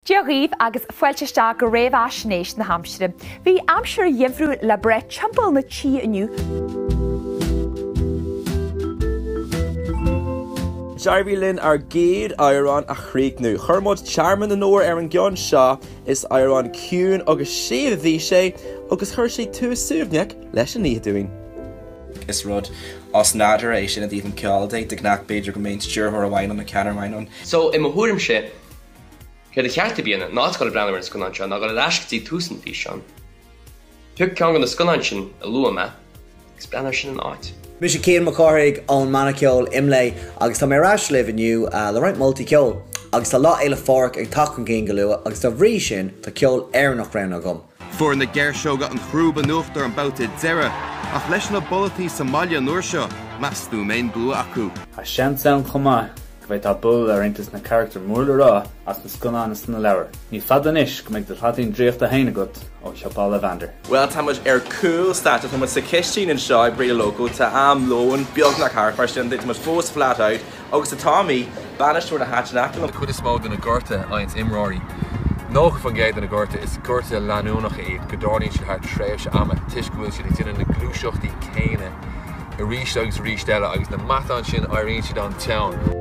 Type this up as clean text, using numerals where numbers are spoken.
Diolch agus foiilteiste go raibh asnéis na Hampshire. Bhí amsir dhéimhrú le bre timpel na tí aniu. Jarvie Lynn ar géad Iron a chríicnú. Churmod charman na nóir ar an gceann seo is Iron ciún agus séad a bhí sé agus chuir sé tú suúbneach leis an níadúin. Is rud os nádar éis sin a dtíobh an ceáildaigh de gnách beidir go méint stúrthóir a bhain an na ceannar mainón. So I mhuairm sé Cad cheart bíanana ná go breanir an sconáin ná go leisctí túsan fí seán. Tuig ceann na sconáin sin a lua me, gus breanir sin an áit. Mis Cian McCorrig ón Manacol Imlay agus tá mé ras live aniu le right multi ceol agus tá lá éile fork ag tacan cén go lua agus tá bhrí sin tá ceol nach brenn agam. Fuair na ggéir seoga an chrúba nuachtar an bouta deire ach leis na boltaí Somalia nuair seo measú main blua acu. A sean sound chumá go bheith tá bull ar intas na character múla rá as na sconánas na leabhar. Ní fadan is go méid do chatín dríocht a héine gut ó Siobála Vander. Well, tá muid ar cool stata tá muid sa cistí in seo i bríomh local tá am lóin beag na car mar sin tá muid fós flat out agus tá Tommy banistúir na háteach. Chud is móg na gorta aint imráí. Nóg fan géad na gorta is gorta leanúnach iad go dáíonn si thar tréimhse ama tuiscúil si duine na glúiseachtaí céine. I ríist agus ríist eile agus na matán sin áiríonn siad an teann.